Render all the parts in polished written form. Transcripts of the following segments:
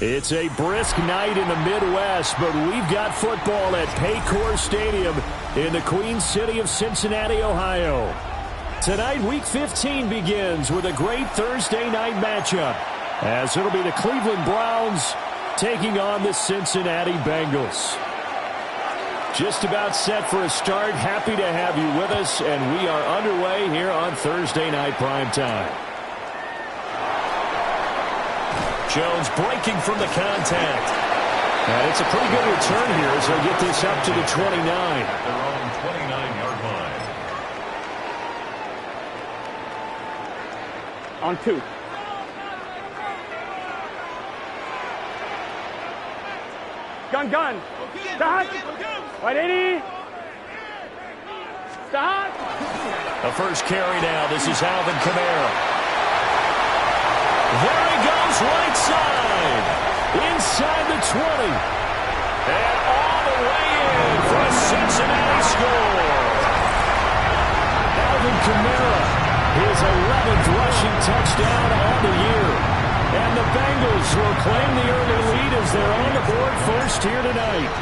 It's a brisk night in the Midwest, but we've got football at Paycor Stadium in the Queen City of Cincinnati, Ohio. Tonight, Week 15 begins with a great Thursday night matchup, as it'll be the Cleveland Browns taking on the Cincinnati Bengals. Just about set for a start. Happy to have you with us, and we are underway here on Thursday Night Primetime. Jones breaking from the contact. And it's a pretty good return here as they'll get this up to the 29. At their own 29-yard line. On 2. Gun. Start. 180. Start. The first carry now. This is Alvin Kamara. There he goes, right side. Inside the 20. And all the way in for a Cincinnati score. Alvin Kamara, his 11th rushing touchdown on the year. And the Bengals will claim the early lead as they're on the board first here tonight.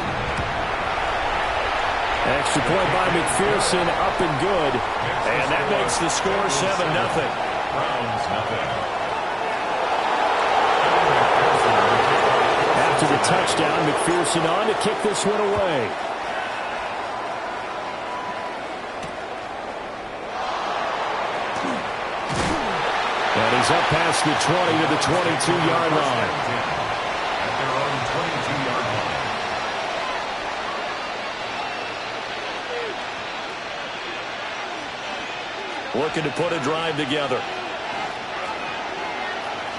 Extra point by McPherson, up and good. And that makes the score 7-0. Browns, nothing. After the touchdown, McPherson on to kick this one away. And he's up past the 20 to the 22-yard line. At their own 22-yard line. Looking to put a drive together.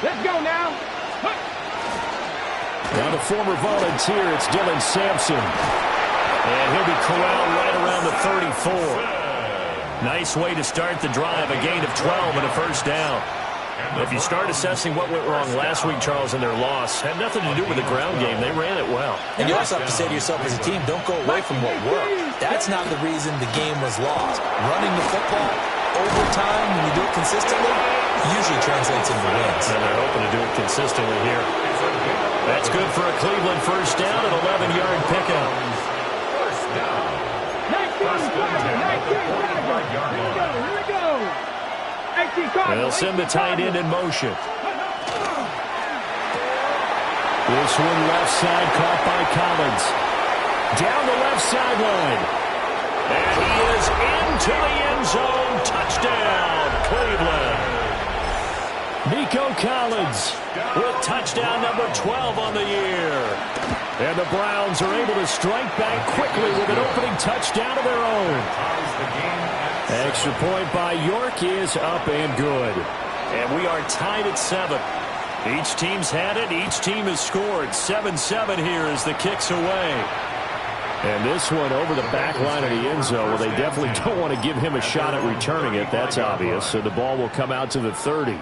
Let's go now. Now the former volunteer, it's Dylan Sampson. And he'll be corralled right around the 34. Nice way to start the drive, a gain of 12 and a first down. If you start assessing what went wrong last week, Charles, in their loss, had nothing to do with the ground game. They ran it well. And you also have to say to yourself as a team, don't go away from what worked. That's not the reason the game was lost. Running the football over time, when you do it consistently, usually translates into wins. And they're hoping to do it consistently here. That's good for a Cleveland first down, an 11-yard pickup. First down. 19, here we go. They'll send the tight end in motion. This one left side caught by Collins. Down the left sideline. And he is into the end zone. Touchdown, Cleveland. Nico Collins with touchdown number 12 on the year. And the Browns are able to strike back quickly with an opening touchdown of their own. Extra point by York is up and good. And we are tied at 7. Each team's had it. Each team has scored. 7-7 here as the kick's away. And this one over the back line of the end zone. Well, they definitely don't want to give him a shot at returning it. That's obvious. So the ball will come out to the 30.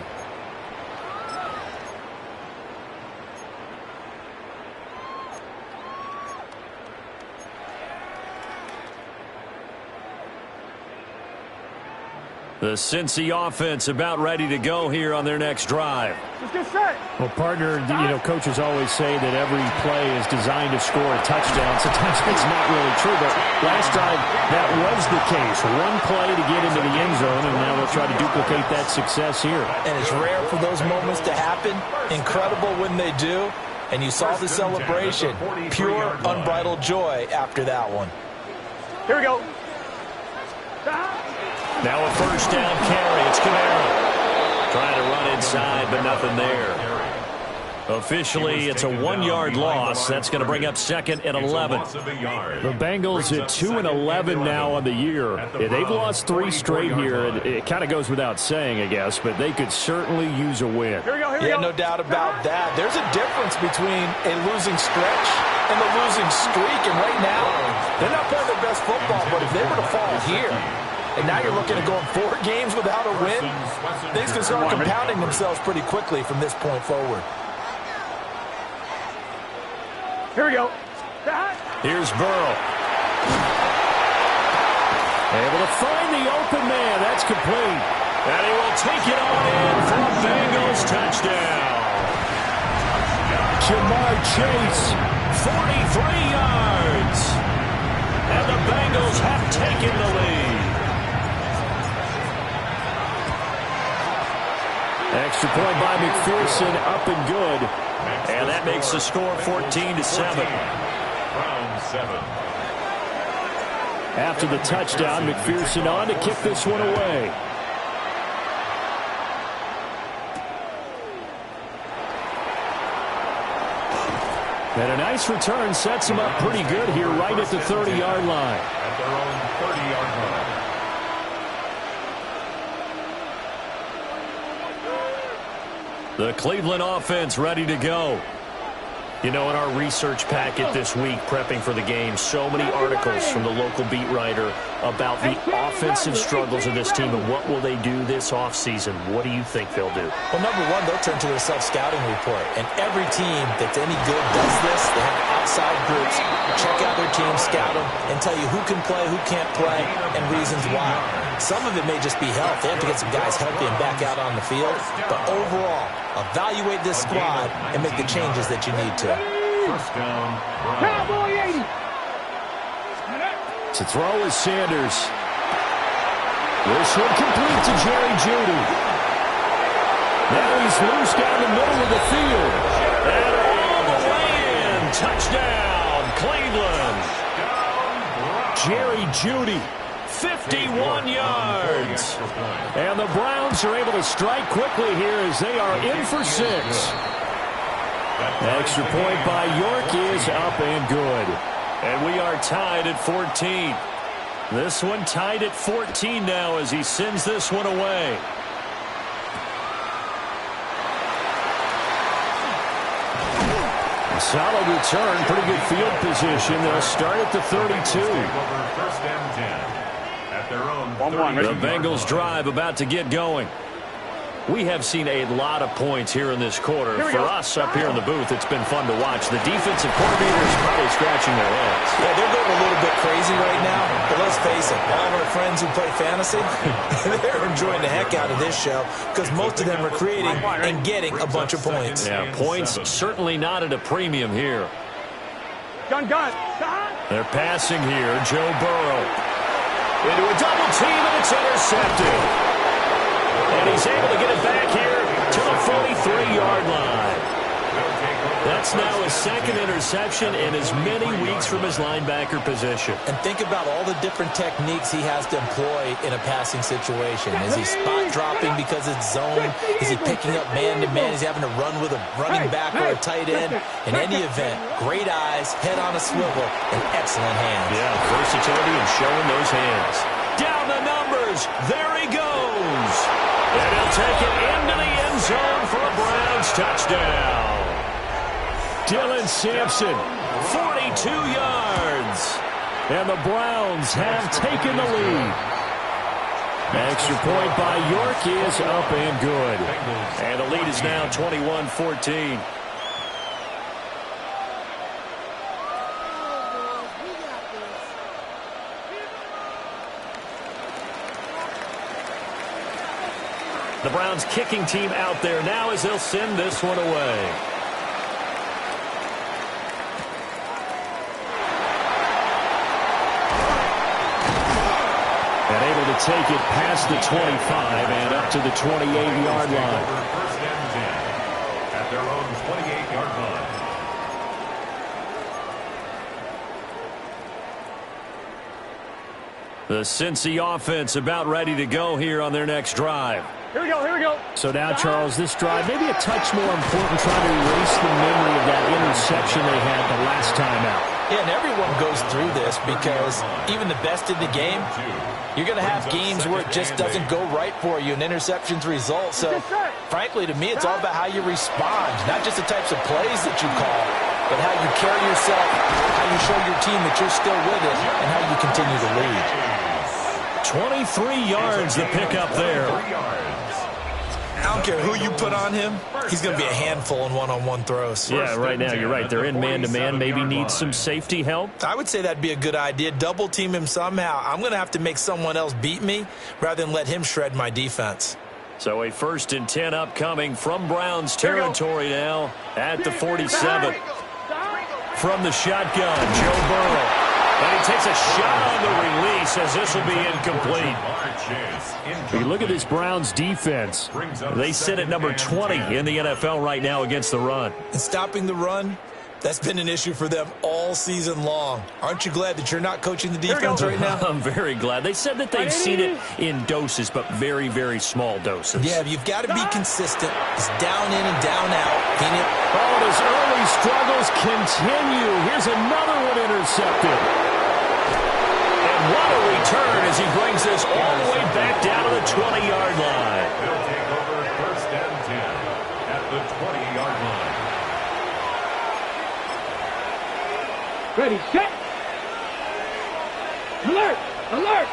The Cincy offense about ready to go here on their next drive. Let's get set. Well, partner, coaches always say that every play is designed to score a touchdown. Sometimes it's not really true, but last drive, that was the case. One play to get into the end zone, and now they'll try to duplicate that success here. And it's rare for those moments to happen. Incredible when they do. And you saw the celebration. Pure, unbridled joy after that one. Here we go. Now a first down carry. It's Kamara. Trying to run inside, but nothing there. Officially, it's a 1-yard loss. That's going to bring up second and 11. The Bengals at 2-11 now on the year. They've lost 3 straight here. And it kind of goes without saying, I guess, but they could certainly use a win. Here we go. No doubt about that. There's a difference between a losing stretch and a losing streak. And right now, they're not playing their best football, but if they were to fall here, and now you're looking at going 4 games without a win, things can start compounding themselves pretty quickly from this point forward. Here we go. Here's Burrow. Able to find the open man. That's complete. And he will take it on in for a Bengals touchdown. the chase. 43 yards. And the Bengals have taken the lead. Extra point by McPherson, up and good. And that makes the score 14-7. Round 7. After the touchdown, McPherson on to kick this one away. And a nice return sets him up pretty good here right at the 30-yard line. At their own 30-yard line. The Cleveland offense ready to go. You know, in our research packet this week, prepping for the game, so many articles from the local beat writer about the offensive struggles of this team and what will they do this offseason. What do you think they'll do? Well, number one, they'll turn to their self-scouting report. And every team that's any good does this. They have outside groups, check out their team, scout them, and tell you who can play, who can't play, and reasons why. Some of it may just be health. They have to get some guys healthy and back out on the field. But overall, evaluate this squad and make the changes that you need to. First down, Cowboy 80. To throw is Sanders. This one complete to Jerry Jeudy. Now he's loose down the middle of the field. And all the way in. Touchdown, Cleveland. Jerry Jeudy. 51 yards. And the Browns are able to strike quickly here as they are in for 6. Extra point by York is up and good. And we are tied at 14. This one tied at 14 now as he sends this one away. A solid return, pretty good field position. They'll start at the 32. First and 10. Their own the Bengals drive about to get going. We have seen a lot of points here in this quarter. For us up here in the booth, it's been fun to watch. The defensive coordinators probably scratching their heads. Yeah, they're going a little bit crazy right now. But let's face it, all of our friends who play fantasy, they're enjoying the heck out of this show because most of them are creating and getting a bunch of points. Yeah, points certainly not at a premium here. Gun. They're passing here. Joe Burrow. Into a double team, and it's intercepted. And he's able to get it back here to the 43-yard line. That's now his second interception in as many weeks from his linebacker position. And think about all the different techniques he has to employ in a passing situation. Is he spot dropping because it's zone? Is he picking up man-to-man? Is he having to run with a running back or a tight end? In any event, great eyes, head on a swivel, and excellent hands. Yeah, versatility and showing those hands. Down the numbers. There he goes. And he'll take it into the end zone for a Browns touchdown. Dylan Sampson, 42 yards. And the Browns have taken the lead. Extra point by York is up and good. And the lead is now 21-14. The Browns kicking team out there now as they'll send this one away. And able to take it past the 25 and up to the 28-yard line. First and 10 at their own 28-yard line. The Cincy offense about ready to go here on their next drive. Here we go. So now, Charles, this drive maybe a touch more important, trying to erase the memory of that interception they had the last time out. Yeah, and everyone goes through this because even the best in the game, you're going to have games where it just doesn't go right for you and interceptions result. So, frankly, to me, it's all about how you respond, not just the types of plays that you call, but how you carry yourself, how you show your team that you're still with it, and how you continue to lead. 23 yards to pick up there. I don't care who you put on him, he's going to be a handful in one-on-one throws. Yeah, right now, you're right. They're in man-to-man, maybe needs some safety help. I would say that'd be a good idea. Double team him somehow. I'm going to have to make someone else beat me rather than let him shred my defense. So a 1st and 10 upcoming from Browns territory now at the 47. from the shotgun. Joe Burrow. And he takes a shot on the release as this will be incomplete. You look at this Browns defense. They sit at number 20 in the NFL right now against the run. And stopping the run, that's been an issue for them all season long. Aren't you glad that you're not coaching the defense right now? I'm very glad. They said that they've seen it in doses, but very, very small doses. Yeah, you've got to be consistent. It's down in and down out. Oh, his early struggles continue. Here's another one intercepted. And what a return as he brings this all the way back down to the 20-yard line. They'll take over first and 10 at the 20-yard line. Ready, set. Alert! Alert!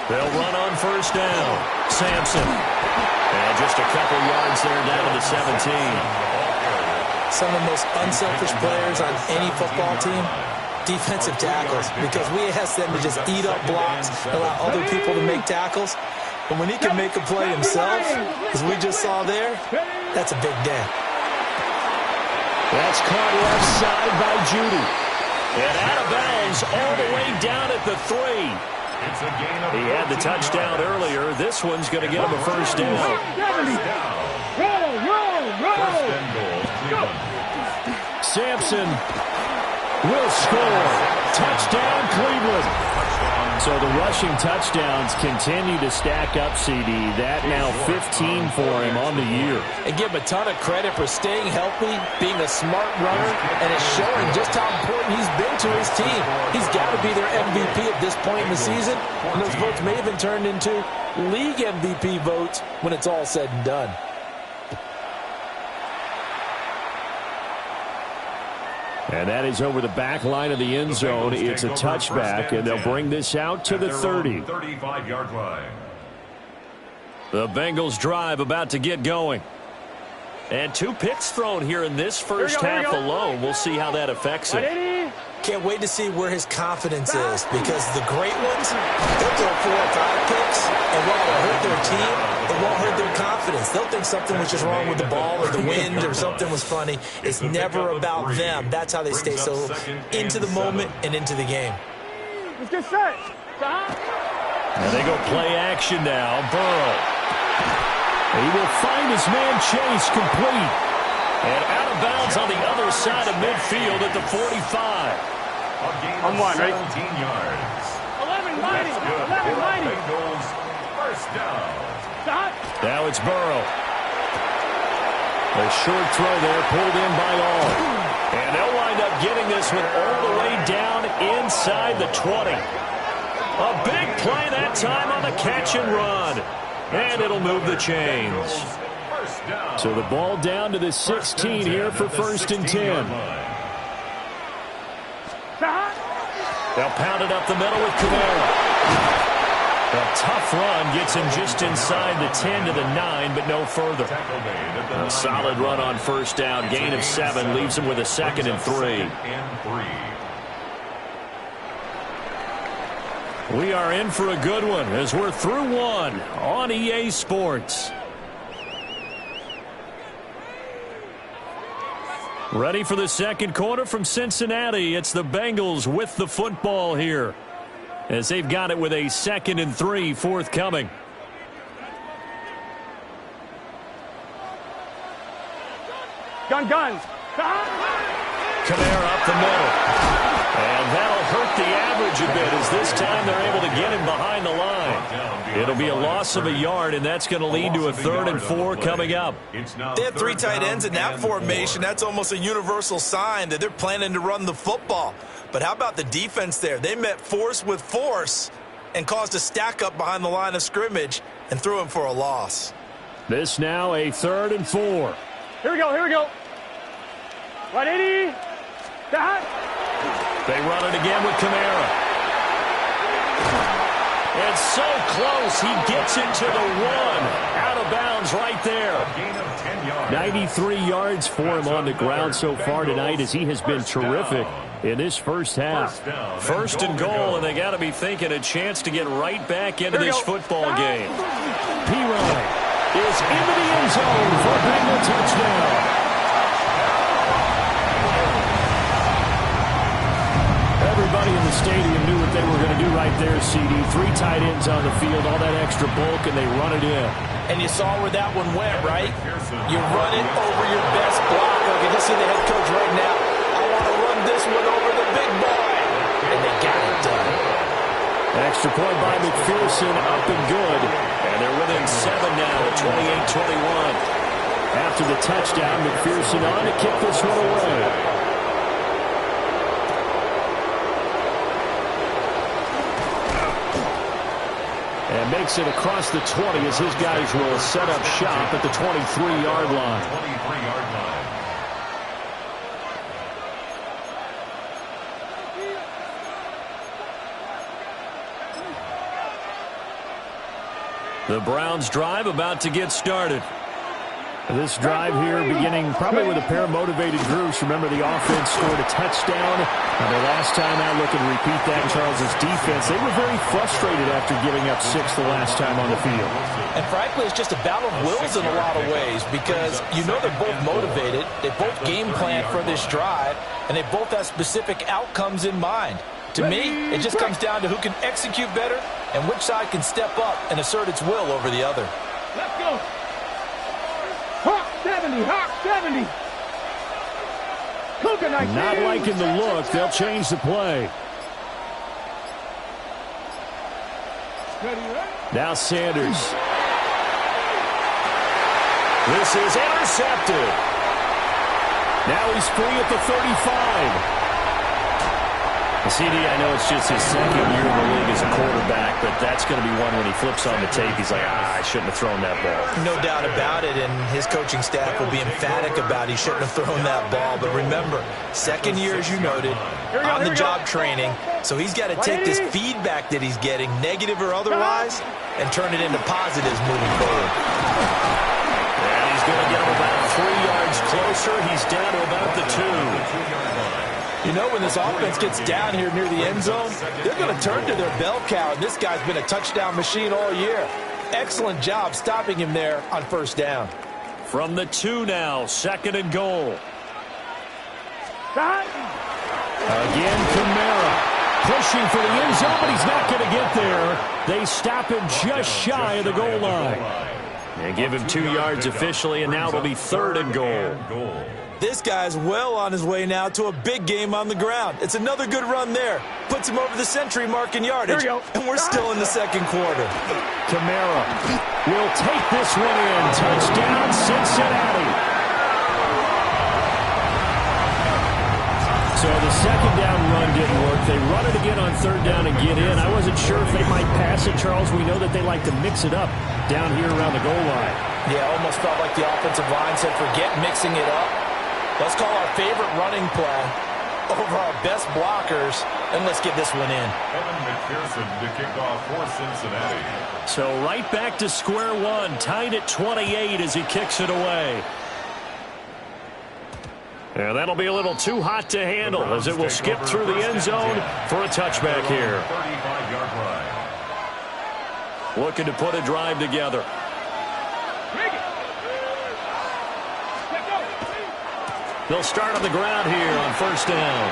They'll run on first down. Sampson. And just a couple yards there down to the 17. Some of the most unselfish players on any football team, defensive tackles, because we ask them to just eat up blocks, allow other people to make tackles. But when he can make a play himself, as we just saw there, that's a big day. That's caught left side by Judy. And out of bounds all the way down at the 3. He had the touchdown earlier. This one's going to get him a first down. Sampson will score. Touchdown, Cleveland. So the rushing touchdowns continue to stack up, CD. That now 15 for him on the year. And give him a ton of credit for staying healthy, being a smart runner, and it's showing just how important he's been to his team. He's got to be their MVP at this point in the season, and those votes may have been turned into league MVP votes when it's all said and done. And that is over the back line of the end zone. It's a touchback, and they'll bring this out to the 30. 35-yard line. The Bengals drive about to get going. And 2 picks thrown here in this first half alone. We'll see how that affects it. Can't wait to see where his confidence is, because the great ones, they'll throw 4 or 5 picks, and while it'll hurt their team, it won't hurt their confidence. They'll think something was just wrong with the ball or the wind or something was funny. It's never about them. That's how they stay so into the moment and into the game. Let's get set. And they go play action now. Burrow. He will find his man Chase complete. And out of bounds on the other side of midfield at the 45. On one, right? 17 yards. 11 mighty. 11 mighty. Bengals first down. Now it's Burrow. A short throw there pulled in by all. And they'll wind up getting this one all the way down inside the 20. A big play that time on the catch and run. And it'll move the chains. So the ball down to the 16 here for first and 10. They'll pound it up the middle with Kamara. A tough run gets him just inside the 10 to the 9, but no further. A solid run on first down. Gain of 7 leaves him with a 2nd and 3. We are in for a good one as we're through one on EA Sports. Ready for the second quarter from Cincinnati. It's the Bengals with the football here, as they've got it with a 2nd and 3 forthcoming. Guns. Kamara up the middle. And that'll hurt the average a bit, as this time they're able to get him behind the line. It'll be a loss of a yard, and that's going to lead to a 3rd and 4 coming up. They have 3 tight ends in that formation. That's almost a universal sign that they're planning to run the football. But how about the defense there? They met force with force and caused a stack up behind the line of scrimmage and threw him for a loss. This now a 3rd and 4. Here we go. 180. They run it again with Kamara. And so close, he gets it to the 1. Out of bounds right there. 93 yards for him on the ground so far tonight, as he has been terrific in this first half. First and goal, and they got to be thinking a chance to get right back into this football game. P-Ryan is into the end zone for a Bengal touchdown. Everybody in the stadium knew what they were going to do right there, CD. 3 tight ends on the field, all that extra bulk, and they run it in. And you saw where that one went, right? You run it over your best blocker. You can just see the head coach right now. I want to run this one over the big boy. And they got it done. Extra point by McPherson, up and good. And they're within 7 now at 28-21. After the touchdown, McPherson on to kick this one away. And makes it across the 20 as his guys will set up shop at the 23-yard line. 23-yard line. The Browns drive about to get started. This drive here beginning probably with a pair of motivated groups. Remember, the offense scored a touchdown. The last time out, looking to repeat that, Charles's defense, they were very frustrated after giving up 6 the last time on the field. And frankly, it's just a battle of wills in a lot of ways because you know they're both motivated. They both game plan for this drive, and they both have specific outcomes in mind. To me, it just comes down to who can execute better and which side can step up and assert its will over the other. Let's go. Hawk 70, Hawk 70. Not liking the look. They'll change the play. Now Sanders. This is intercepted. Now he's free at the 35. CD, I know it's just his second year in the league as a quarterback, but that's going to be one when he flips on the tape. He's like, I shouldn't have thrown that ball. No doubt about it, and his coaching staff will be emphatic about he shouldn't have thrown that ball. But remember, second year, as you noted, on the job training, so he's got to take this feedback that he's getting, negative or otherwise, and turn it into positives moving forward. And he's going to get him about 3 yards closer. He's down to about the 2. You know, when this offense gets down here near the end zone, they're going to turn to their bell cow, and this guy's been a touchdown machine all year. Excellent job stopping him there on first down. From the 2 now, 2nd and goal. Again, Kamara pushing for the end zone, but he's not going to get there. They stop him just shy of the goal line. And give him 2 yards officially, and now it'll be 3rd and goal. This guy's well on his way now to a big game on the ground. It's another good run there. Puts him over the century mark in yardage. And we're still in the second quarter. Kamara will take this one in. Touchdown, Cincinnati. So the second down run didn't work. They run it again on 3rd down and get in. I wasn't sure if they might pass it, Charles. We know that they like to mix it up down here around the goal line. Yeah, almost felt like the offensive line said, forget mixing it up. Let's call our favorite running play over our best blockers, and let's get this one in. Evan McPherson to kick off for Cincinnati. So right back to square one, tied at 28 as he kicks it away. And that'll be a little too hot to handle as it will skip through the end zone for a touchback here. 35-yard line. Looking to put a drive together. They'll start on the ground here on first down.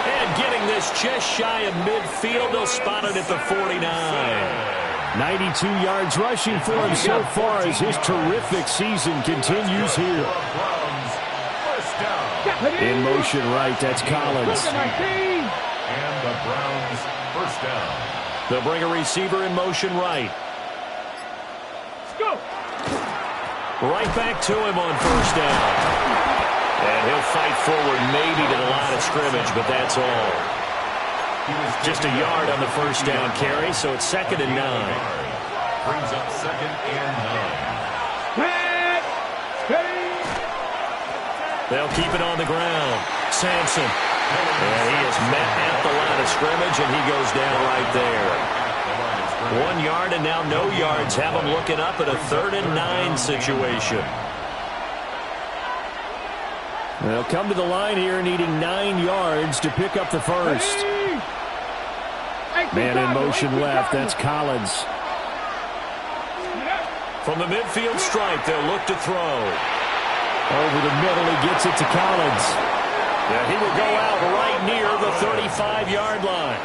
And getting this just shy of midfield, they'll spot it at the 49. 92 yards rushing for him so far as his terrific season continues here. In motion right, that's Collins. And the Browns first down. They'll bring a receiver in motion right. Let's go. Right back to him on first down. And he'll fight forward maybe to the line of scrimmage, but that's all. Just a yard on the first down carry, so it's 2nd and 9. Brings up 2nd and 9. They'll keep it on the ground. Sampson. And he is met at the line of scrimmage, and he goes down right there. 1 yard, and now no yards. Have them looking up at a 3rd and 9 situation. They'll come to the line here needing 9 yards to pick up the first. Man in motion left. That's Collins. From the midfield stripe, they'll look to throw. Over the middle, he gets it to Collins. Yeah, he will go out right near the 35-yard line.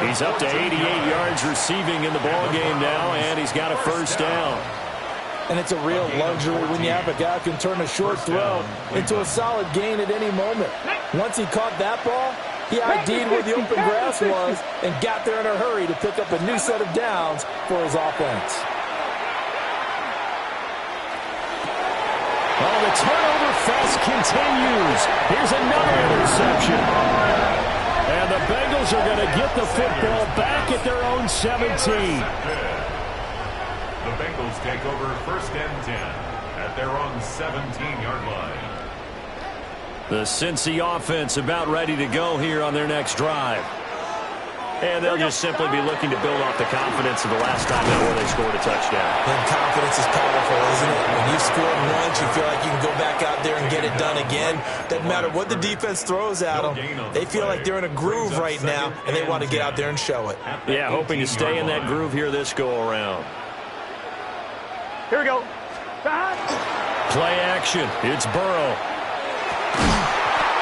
He's up to 88 yards receiving in the ballgame now, and he's got a first down. And it's a real luxury when you have a guy who can turn a short throw into a solid gain at any moment. Once he caught that ball, he ID'd where the open grass was and got there in a hurry to pick up a new set of downs for his offense. Oh, the turnover fest continues. Here's another interception. And the Bengals are going to get the football back at their own 17. The Bengals take over 1st and 10 at their own 17-yard line. The Cincy offense about ready to go here on their next drive. And they'll just simply be looking to build off the confidence of the last time where they scored a touchdown. And confidence is powerful, isn't it? When you've scored once, you feel like you can go back out there and get it done again. Doesn't matter what the defense throws at them. They feel like they're in a groove right now, and they want to get out there and show it. Yeah, hoping to stay in that groove here this go-around. Here we go. Play action. It's Burrow.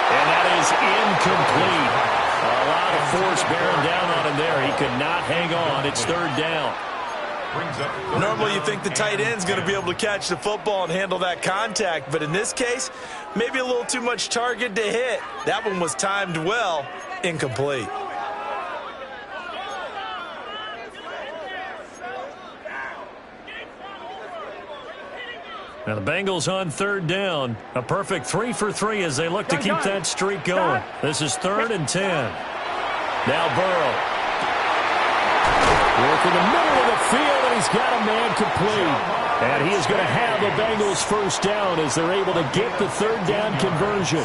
And that is incomplete. A lot of force bearing down on him there. He could not hang on. It's 3rd down. Normally you think the tight end's going to be able to catch the football and handle that contact, but in this case, maybe a little too much target to hit. That one was timed well, incomplete. Now the Bengals on 3rd down. A perfect 3 for 3 as they look to keep that streak going. This is 3rd and 10. Now Burrow. Work in the middle of the field, and he's got a man complete. And he is going to have the Bengals first down as they're able to get the 3rd down conversion.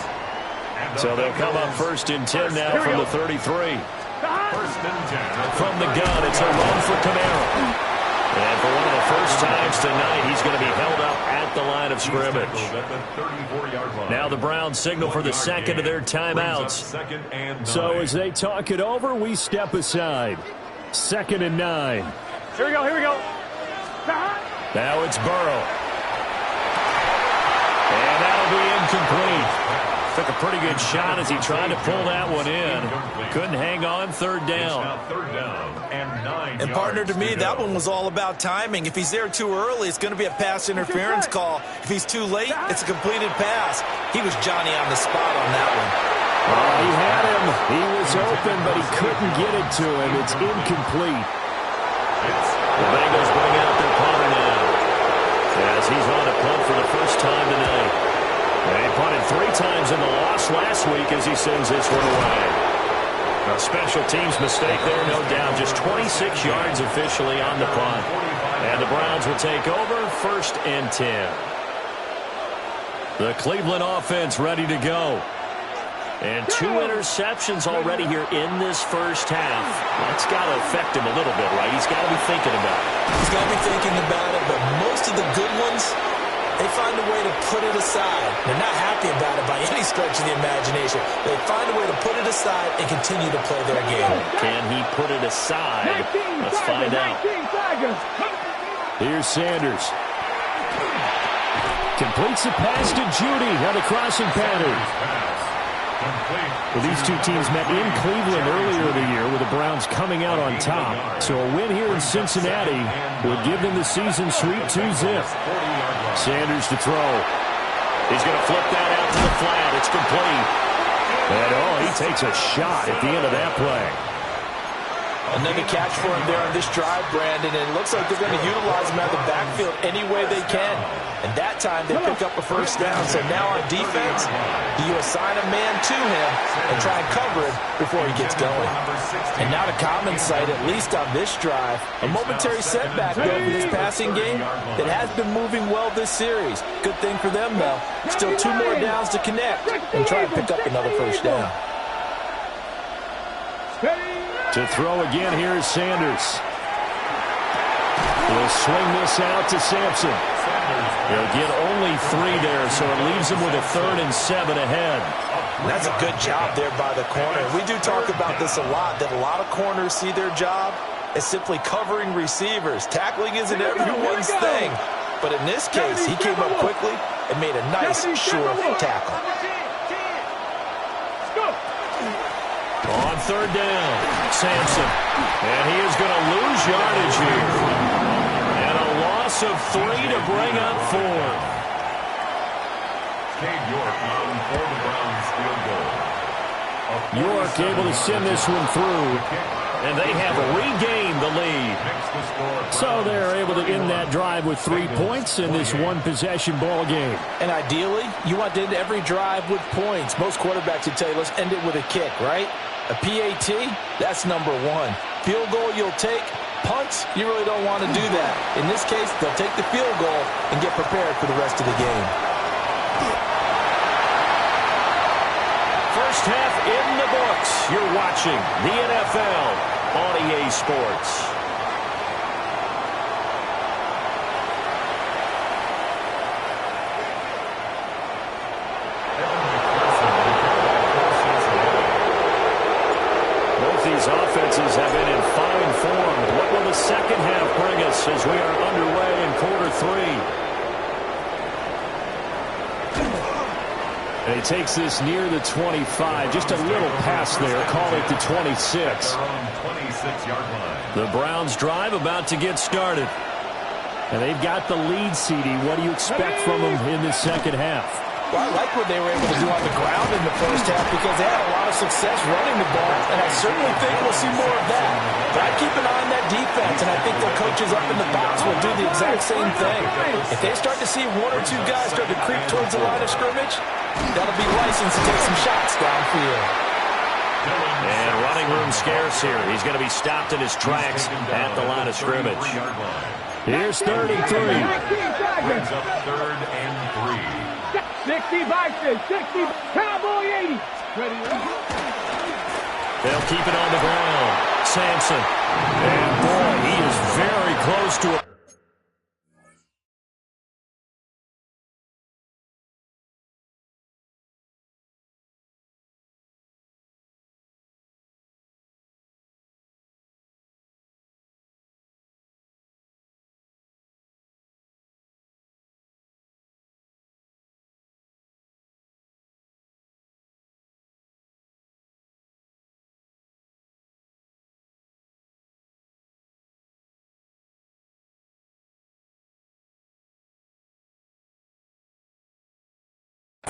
So they'll come up 1st and 10 now from the 33. 1st and 10. From the gun, it's a run for Camaro. And for one of the first times tonight, he's going to be held up at the line of scrimmage. Now the Browns signal for the second of their timeouts. So as they talk it over, we step aside. 2nd and 9. Here we go, here we go. Now it's Burrow. And that'll be incomplete. Took a pretty good shot as he tried to pull that one in. Couldn't hang on. 3rd down. And partner, to me, that one was all about timing. If he's there too early, it's going to be a pass interference call. If he's too late, it's a completed pass. He was Johnny on the spot on that one. He had him. He was open, but he couldn't get it to him. It's incomplete. The Bengals bring out their punter now as he's on a punt for the first time tonight. And he punted 3 times in the loss last week as he sends this one away. A special teams mistake there, no doubt. Just 26 yards officially on the punt. And the Browns will take over 1st and 10. The Cleveland offense ready to go. And 2 interceptions already here in this first half. That's got to affect him a little bit, right? He's got to be thinking about it. He's got to be thinking about it, but most of the good ones, they find a way to put it aside. They're not happy about it by any stretch of the imagination. They find a way to put it aside and continue to play their game. Can he put it aside? Let's find out. Here's Sanders. Completes the pass to Judy on the crossing pattern. Well, these two teams met in Cleveland earlier in the year with the Browns coming out on top. So a win here in Cincinnati would give them the season sweep 2-zip. Sanders to throw. He's going to flip that out to the flat. It's complete. And, he takes a shot at the end of that play. Another catch for him there on this drive, Brandon, and it looks like they're going to utilize him out of the backfield any way they can. And that time they pick up a first down. So now on defense, do you assign a man to him and try and cover him before he gets going? And now to common sight, at least on this drive, a momentary setback, though, for this passing game that has been moving well this series. Good thing for them, though. Still 2 more downs to connect and try and pick up another first down. To throw again, here's Sanders. He'll swing this out to Sampson. He'll get only 3 there, so it leaves him with a 3rd and 7 ahead. That's a good job there by the corner. We do talk about this a lot, that a lot of corners see their job as simply covering receivers. Tackling isn't everyone's thing. But in this case, he came up quickly and made a nice, sure tackle. third down. Sampson. And he is going to lose yardage here. And a loss of 3 to bring up 4. Cade York on for the Browns field goal. York able to send this one through. And they have regained the lead. So they're able to end that drive with 3 points in this one-possession ball game. And ideally, you want to end every drive with points. Most quarterbacks would tell you, let's end it with a kick, right? A PAT, that's number 1. Field goal you'll take. Punts, you really don't want to do that. In this case, they'll take the field goal and get prepared for the rest of the game. First half in the books. You're watching the NFL on EA Sports. Both these offenses have been in fine form. What will the second half bring us as we are underway in quarter 3? And he takes this near the 25. Just a little pass there. Call it the 26. The Browns drive about to get started. And they've got the lead, CD. What do you expect from them in the second half? Well, I like what they were able to do on the ground in the first half because they had a lot of success running the ball, and I certainly think we'll see more of that. But I keep an eye on that defense, and I think their coaches up in the box will do the exact same thing. If they start to see 1 or 2 guys start to creep towards the line of scrimmage, that'll be license to take some shots downfield. And running room scarce here. He's going to be stopped in his tracks at the line of scrimmage. Here's 3rd and 3. Brings up 3rd and 3. 60 Vikings, 60 Cowboy 80. Ready? They'll keep it on the ground. Sampson. And boy, he is very close to it.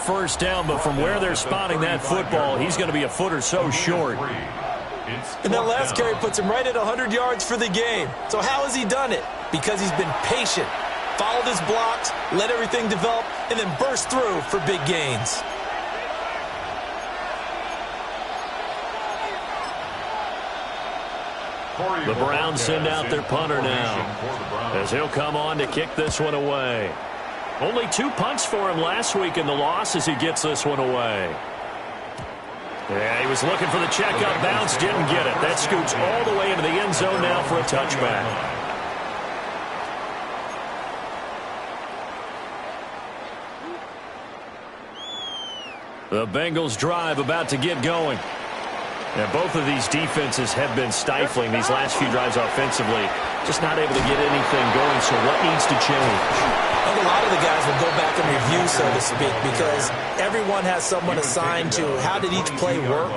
First down, but from where they're spotting that football, he's going to be a foot or so short. And that last carry puts him right at 100 yards for the game. So how has he done it? Because he's been patient, followed his blocks, let everything develop, and then burst through for big gains. The Browns send out their punter now, as he'll come on to kick this one away. Only 2 punts for him last week in the loss as he gets this one away. Yeah, he was looking for the checkup bounce, didn't get it. That scoots all the way into the end zone now for a touchback. The Bengals drive about to get going. And both of these defenses have been stifling these last few drives offensively. Just not able to get anything going, so what needs to change? I think a lot of the guys will go back and review, so to speak, because everyone has someone assigned to how did each play work.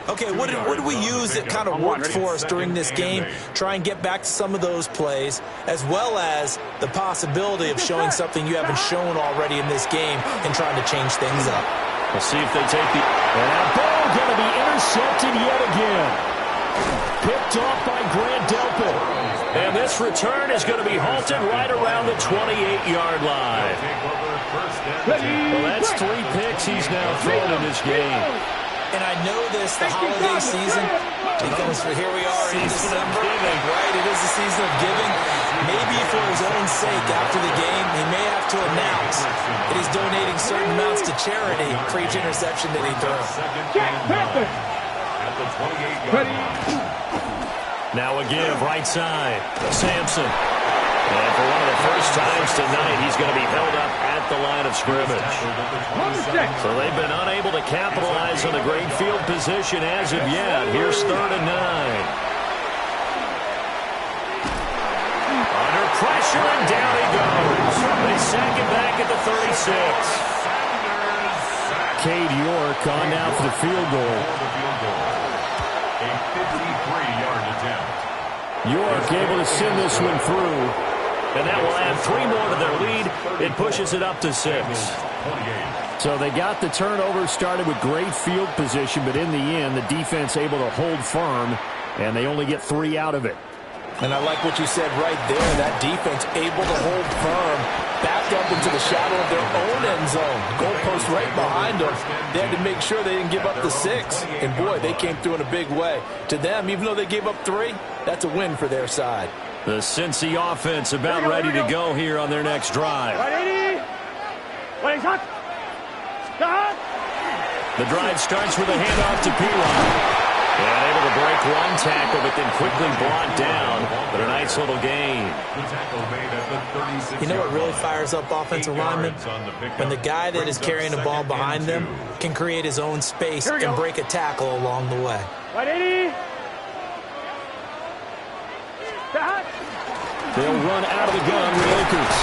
Okay, what did we use that kind of worked for us during this game? Try and get back to some of those plays, as well as the possibility of showing something you haven't shown already in this game and trying to change things up. We'll see if they take the... And that ball going to be intercepted yet again. Picked off by Grant Delpit. And this return is going to be halted right around the 28-yard line. Well, that's 3 picks he's now thrown in this game. And I know this, the holiday season, because here we are in December, right? It is the season of giving. Maybe for his own sake, after the game, he may have to announce that he's donating certain amounts to charity for each interception that he throws. Now a give, right side, Sampson. And for one of the first times tonight, he's going to be held up at the line of scrimmage. So they've been unable to capitalize on the great field position as of yet. Here's 3rd and 9. Under pressure, and down he goes. They sack him back at the 36. Cade York on now for the field goal. A 53-yard attempt. York able to send this one through. And that will add 3 more to their lead. It pushes it up to 6. So they got the turnover started with great field position, but in the end, the defense able to hold firm, and they only get 3 out of it. And I like what you said right there. That defense able to hold firm, backed up into the shadow of their own end zone. Goalpost right behind them. They had to make sure they didn't give up the 6. And, boy, they came through in a big way. To them, even though they gave up 3, that's a win for their side. The Cincy offense about ready to go here on their next drive. The drive starts with a handoff to P-Line. And able to break one tackle, but then quickly brought down. But a nice little gain. You know what really fires up offensive linemen? When the guy that is carrying the ball behind them can create his own space and break a tackle along the way. They'll run out of the gun with Akers.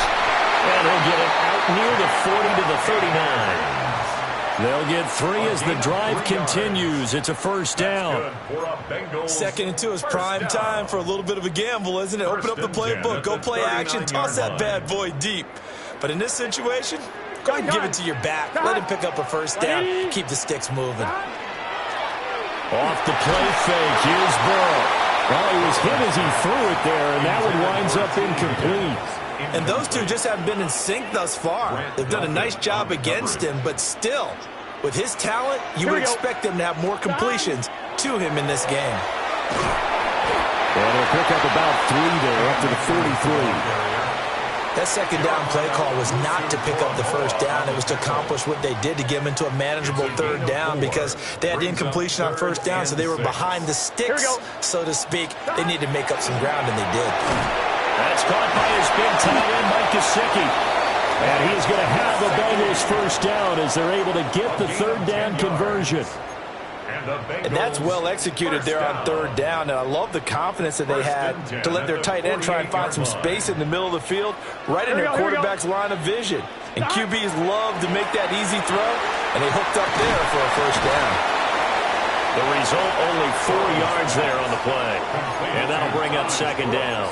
And he'll get it out near the 40 to the 39. They'll get 3 as the drive continues. It's a first down. 2nd and 2 is prime time for a little bit of a gamble, isn't it? Open up the playbook. Go play action. Toss that bad boy deep. But in this situation, go ahead and give it to your back. Let him pick up a first down. Keep the sticks moving. Off the play fake. Here's Burrow. Well, he was hit as he threw it there, and that one winds up incomplete. And those two just haven't been in sync thus far. They've done a nice job against him, but still, with his talent, you would expect him to have more completions to him in this game. And he'll pick up about 3 there, up to the 43. That second down play call was not to pick up the first down. It was to accomplish what they did to get them into a manageable third down because they had incompletion on first down, so they were behind the sticks, so to speak. They needed to make up some ground, and they did. That's caught by his big tight end, Mike Gesicki. And he's going to have the Bengals first down as they're able to get the third down conversion. And that's well executed there on third down. And I love the confidence that they had to let their tight end try and find some space in the middle of the field, right in their quarterback's line of vision. And QBs love to make that easy throw, and they hooked up there for a first down. The result, only 4 yards there on the play. And that'll bring up second down.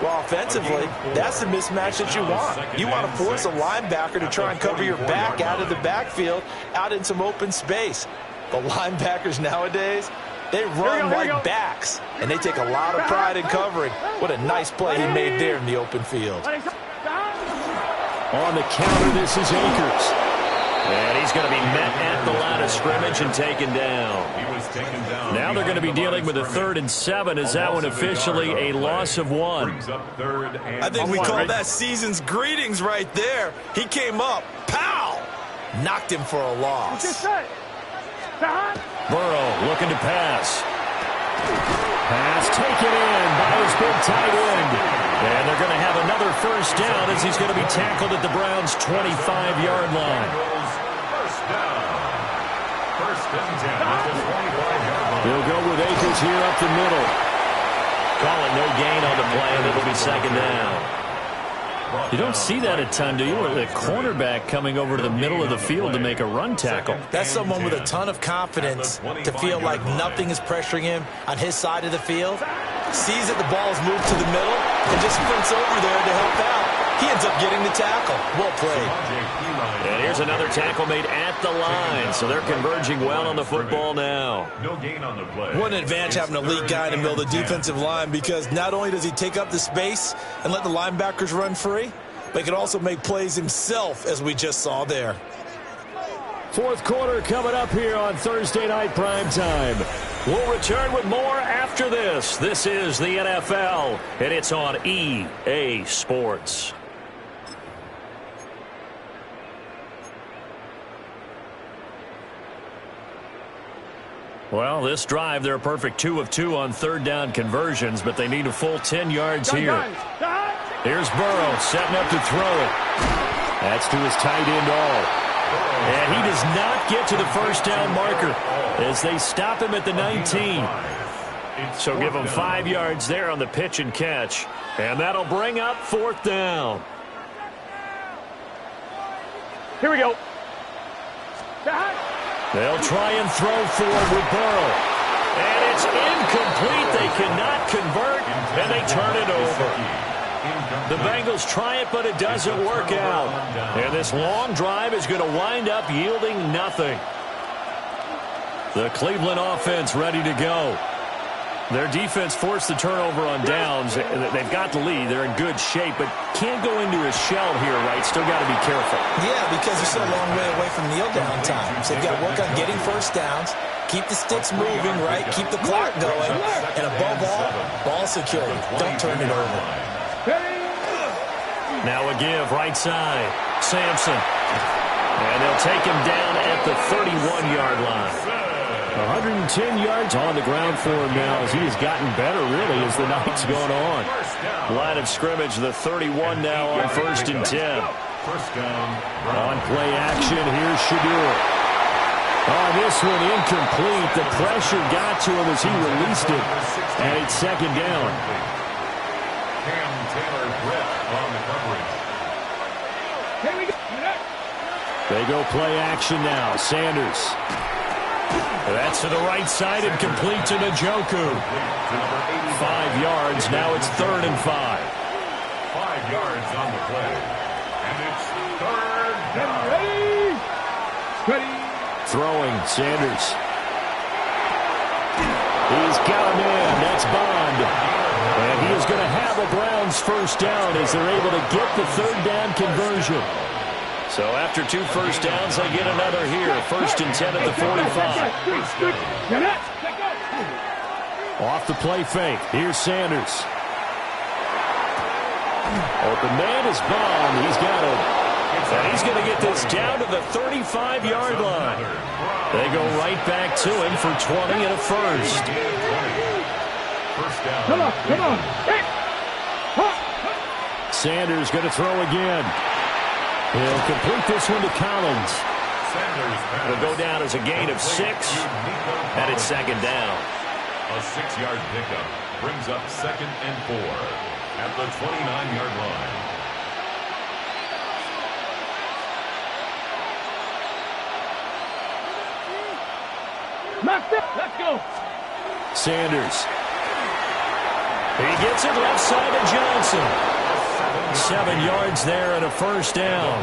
Well, offensively, that's the mismatch that you want. You want to force a linebacker to try and cover your back out of the backfield, out in some open space. The linebackers nowadays, they run like backs, and they take a lot of pride in covering. What a nice play he made there in the open field. On the counter, this is Akers. And he's going to be met at the line of scrimmage and taken down. Now they're going to be dealing with a 3rd and 7. Is that one officially a loss of 1? I think we call that season's greetings right there. He came up, pow, knocked him for a loss. Burrow looking to pass. Pass taken in by his big tight end. And they're going to have another first down as he's going to be tackled at the Browns' 25-yard line. They'll go with Akers here up the middle. Call it no gain on the play, and it'll be second down. You don't see that a ton, do you? Or the cornerback coming over to the middle of the field to make a run tackle. That's someone with a ton of confidence to feel like nothing is pressuring him on his side of the field. Sees that the ball is moved to the middle and just sprints over there to help out. He ends up getting the tackle. Well played. And here's another tackle made at the line, so they're converging well on the football now. No gain on the play. What an advantage having an elite guy in the middle of the defensive line, because not only does he take up the space and let the linebackers run free, but he can also make plays himself, as we just saw there. Fourth quarter coming up here on Thursday Night Primetime. We'll return with more after this. This is the NFL, and it's on EA Sports. Well, this drive, they're a perfect 2 of 2 on third down conversions, but they need a full 10 yards here. Here's Burrow setting up to throw it. That's to his tight end all. And he does not get to the first down marker as they stop him at the 19. So give him 5 yards there on the pitch and catch. And that'll bring up fourth down. Here we go. They'll try and throw forward with Burrow. And it's incomplete. They cannot convert, and they turn it over. The Bengals try it, but it doesn't work out. And this long drive is going to wind up yielding nothing. The Cleveland offense ready to go. Their defense forced the turnover on downs. They've got the lead. They're in good shape, but can't go into a shell here, right? Still got to be careful. Yeah, because they're still a long way away from kneel-down time. So they've got to work on getting first downs, keep the sticks moving, right? Keep the clock going. And above all, ball security. Don't turn it over. Now a give, right side. Sampson. And they'll take him down at the 31-yard line. 110 yards on the ground for him now as he has gotten better, really, as the night's gone on. Line of scrimmage, the 31 now on 1st and 10. On play action, here's Shadur. Oh, this one incomplete. The pressure got to him as he released it. And it's 2nd down. Cam Taylor-Britt on the coverage. Here we go. They go play action now. Sanders. That's to the right side and complete to Njoku. 5 yards. Now it's 3rd and 5. 5 yards on the play. And it's 3rd down. Ready. Throwing, Sanders. He's got him in. That's Bond. And he is going to have a Browns first down as they're able to get the 3rd down conversion. So after 2 first downs, they get another here. 1st and 10 at the 45. Off the play fake. Here's Sanders. Open man is Bond. He's got it. And he's going to get this down to the 35-yard line. They go right back to him for 20 and a first. Come on. Sanders going to throw again. He'll complete this one to Collins. It'll go down as a gain of 6, and it's 2nd down. A 6-yard pickup brings up 2nd and 4 at the 29-yard line. Let's go. Sanders. He gets it left side to Johnson. 7 yards there and a first down.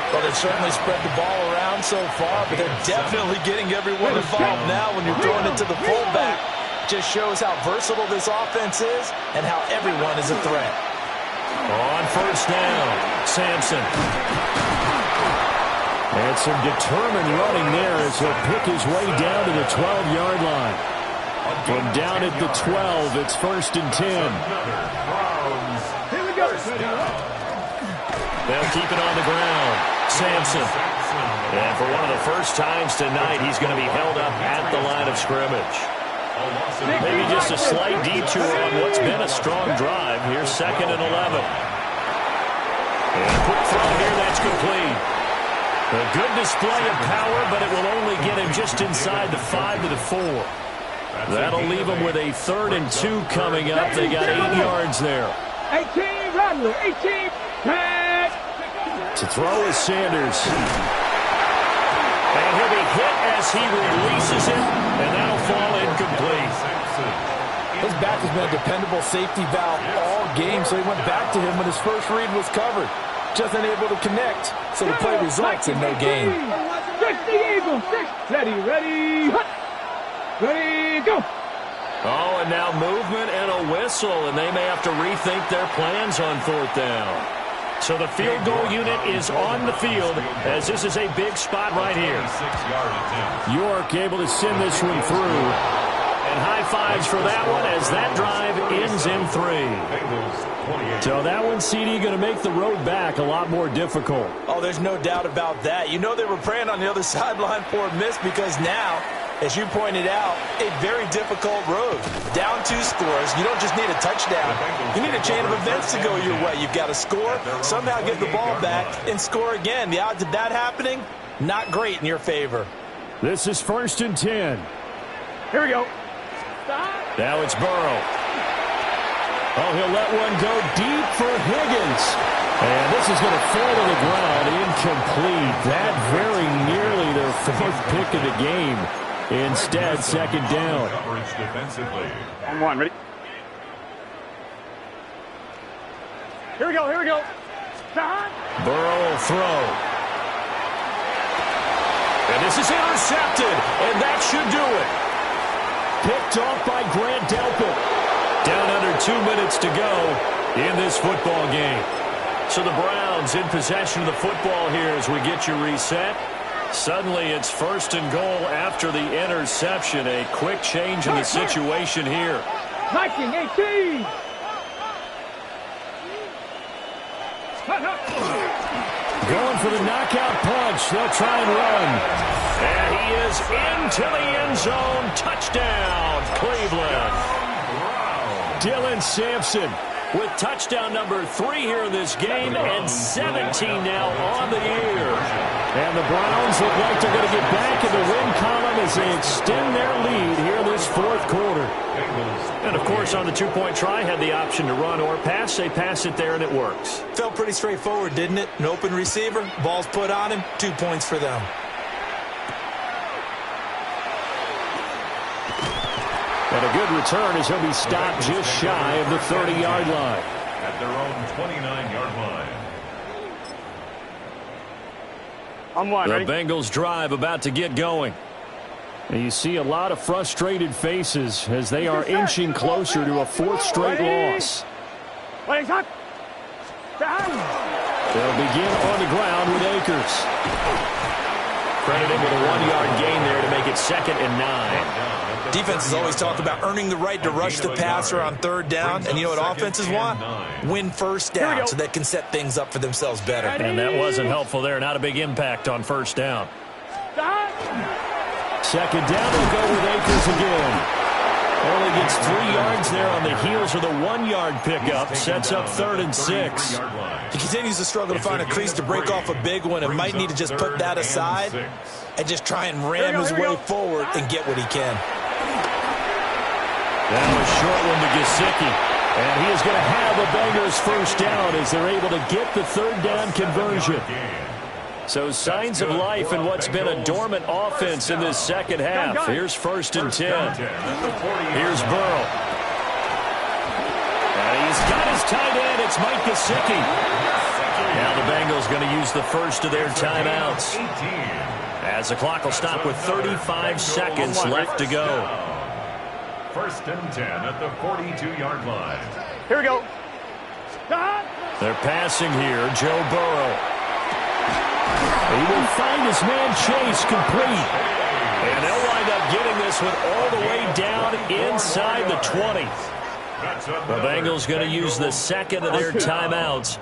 Well, they've certainly spread the ball around so far, but they're definitely getting everyone involved now when you're throwing it to the fullback. Just shows how versatile this offense is and how everyone is a threat. On first down, Sampson. And some determined running there as he'll pick his way down to the 12-yard line. From down at the 12, it's 1st and 10. They'll keep it on the ground. Sampson. And for one of the first times tonight, he's going to be held up at the line of scrimmage. Maybe just a slight detour on what's been a strong drive. Here's 2nd and 11. And a quick throw here, that's complete. A good display of power, but it will only get him just inside the 5 to the 4. That'll leave him with a 3rd and 2 coming up. They got 8 yards there. 18, Rodley, 18, pass. To throw is Sanders. And he'll be hit as he releases it, and that'll fall incomplete. His back has been a dependable safety valve all game, so he went back to him when his first read was covered. Just unable to connect, so the play results in no gain. 60 Eagles, 6, ready, go. Oh, and now movement and a whistle, and they may have to rethink their plans on 4th down. So the field goal unit is on the field as this is a big spot right here. York able to send this one through. And high fives for that one as that drive ends in 3. So that one, CD, going to make the road back a lot more difficult. Oh, there's no doubt about that. You know they were praying on the other sideline for a miss because now, as you pointed out, a very difficult road. Down 2 scores. You don't just need a touchdown. You need a chain of events to go your way. You've got to score, somehow get the ball back, and score again. The odds of that happening, not great in your favor. This is 1st and 10. Here we go. Now it's Burrow. Oh, he'll let one go deep for Higgins. And this is going to fall to the ground. Incomplete. That very nearly their 4th pick of the game. Instead, second down. Coverage defensively. On one, ready? Here we go, here we go. Burrow will throw. And this is intercepted, and that should do it. Picked off by Grant Delpit. Down under 2 minutes to go in this football game. So the Browns in possession of the football here as we get you reset. Suddenly it's first and goal after the interception. A quick change in the situation here. 19-18. Going for the knockout punch. They'll try and run. And he is into the end zone. Touchdown, Cleveland. Dylan Sampson with touchdown number 3 here in this game and 17 now on the year. And the Browns look like they're going to get back in the win column as they extend their lead here in this fourth quarter. And, of course, on the two-point try, had the option to run or pass. They pass it there, and it works. Felt pretty straightforward, didn't it? An open receiver, ball's put on him, 2 points for them. And a good return as he'll be stopped just shy of the 30-yard line. At their own 29-yard line. On one, The ready? Bengals drive about to get going. And you see a lot of frustrated faces as they are inching closer to a 4th straight loss. Wait, up. Down. They'll begin on the ground with Akers. Credited with a 1-yard gain there to make it 2nd and 9. Defenses always talk about earning the right to rush the passer on 3rd down. And you know what offenses want? Win first down so they can set things up for themselves better. And that wasn't helpful there. Not a big impact on 1st down. 2nd down, they'll go with Akers again. Only gets 3 yards there on the heels of the 1-yard pickup. Sets up 3rd and 6. He continues to struggle to find a crease to break off a big one and might need to just put that aside and just try and ram his way forward and get what he can. That was a short one to Gesicki. And he is going to have a Bengals first down as they're able to get the 3rd down conversion. So signs of life in what's been a dormant offense in this second half. Here's 1st and 10. Here's Burrow. And he's got his tight end. It's Mike Gesicki. Now the Bengals going to use the first of their timeouts. As the clock will stop with 35 seconds left to go. 1st and 10 at the 42-yard line. Here we go. They're passing here. Joe Burrow. He will find his man Chase complete. And they'll wind up getting this one all the way down inside the 20. The Bengals going to use the 2nd of their timeouts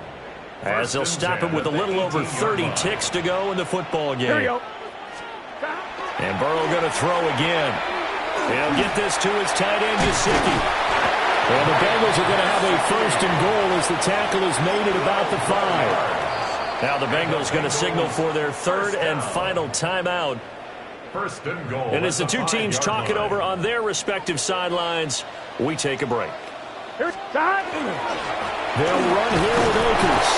as they'll stop him with a little over 30 ticks to go in the football game. And Burrow going to throw again. He'll get this to his tight end, Gesicki. And the Bengals are going to have a 1st and goal as the tackle is made at about the 5. Now the Bengals going to signal for their 3rd and final timeout. 1st and goal. And as the two teams talk it over on their respective sidelines, we take a break. Here's time. They'll run here with Akers.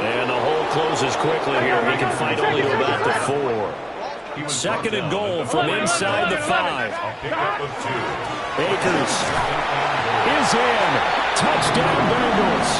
And the hole closes quickly here. He can fight only to about the 4. 2nd and goal from inside the 5. Akers is in. Touchdown, Bengals.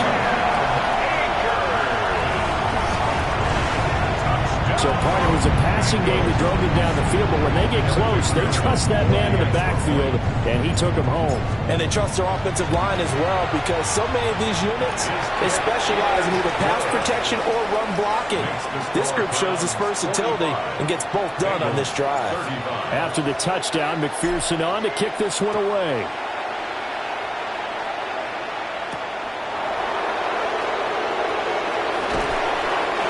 So, partner, it was a passing game that drove him down the field, but when they get close, they trust that man in the backfield, and he took him home. And they trust their offensive line as well because so many of these units, they specialize in either pass protection or run blocking. This group shows its versatility and gets both done on this drive. After the touchdown, McPherson on to kick this one away.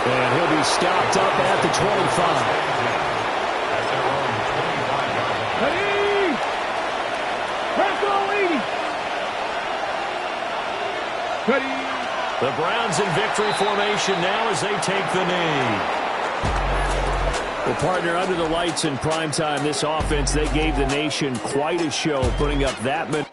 And he'll be stopped up at the 25. Ready? Tackle 80. Ready? The Browns in victory formation now as they take the knee. Well, partner, under the lights in primetime, this offense, they gave the nation quite a show, putting up that many.